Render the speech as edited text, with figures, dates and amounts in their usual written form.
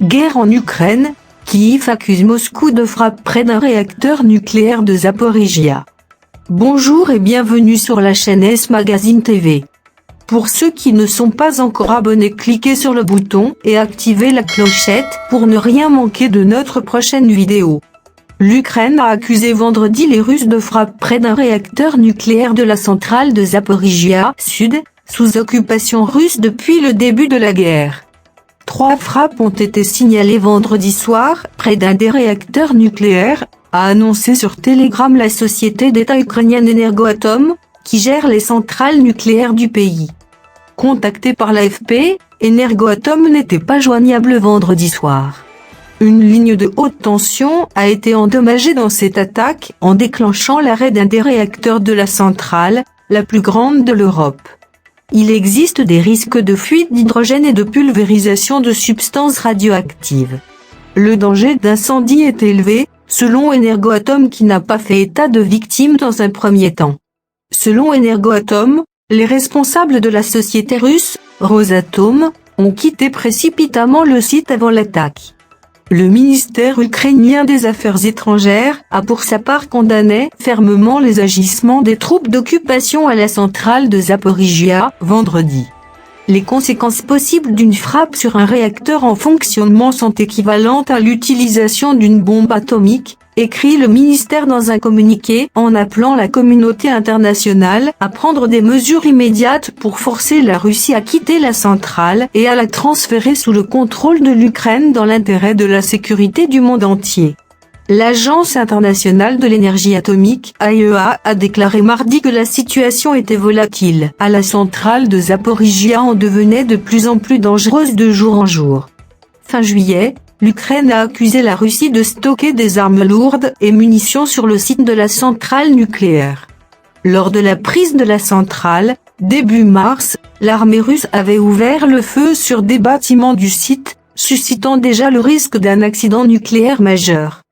Guerre en Ukraine, Kiev accuse Moscou de frappe près d'un réacteur nucléaire de Zaporijia. Bonjour et bienvenue sur la chaîne S-Magazine TV. Pour ceux qui ne sont pas encore abonnés, cliquez sur le bouton et activez la clochette pour ne rien manquer de notre prochaine vidéo. L'Ukraine a accusé vendredi les Russes de frappe près d'un réacteur nucléaire de la centrale de Zaporijia Sud, sous occupation russe depuis le début de la guerre. 3 frappes ont été signalées vendredi soir, près d'un des réacteurs nucléaires, a annoncé sur Telegram la société d'État ukrainienne Energoatom, qui gère les centrales nucléaires du pays. Contacté par l'AFP, Energoatom n'était pas joignable vendredi soir. Une ligne de haute tension a été endommagée dans cette attaque en déclenchant l'arrêt d'un des réacteurs de la centrale, la plus grande de l'Europe. Il existe des risques de fuite d'hydrogène et de pulvérisation de substances radioactives. Le danger d'incendie est élevé, selon Energoatom, qui n'a pas fait état de victimes dans un premier temps. Selon Energoatom, les responsables de la société russe, Rosatom, ont quitté précipitamment le site avant l'attaque. Le ministère ukrainien des Affaires étrangères a pour sa part condamné fermement les agissements des troupes d'occupation à la centrale de Zaporijia vendredi. Les conséquences possibles d'une frappe sur un réacteur en fonctionnement sont équivalentes à l'utilisation d'une bombe atomique, écrit le ministère dans un communiqué, en appelant la communauté internationale à prendre des mesures immédiates pour forcer la Russie à quitter la centrale et à la transférer sous le contrôle de l'Ukraine dans l'intérêt de la sécurité du monde entier. L'Agence internationale de l'énergie atomique, AIEA, a déclaré mardi que la situation était volatile. À la centrale de Zaporijia en devenait de plus en plus dangereuse de jour en jour. Fin juillet, l'Ukraine a accusé la Russie de stocker des armes lourdes et munitions sur le site de la centrale nucléaire. Lors de la prise de la centrale, début mars, l'armée russe avait ouvert le feu sur des bâtiments du site, suscitant déjà le risque d'un accident nucléaire majeur.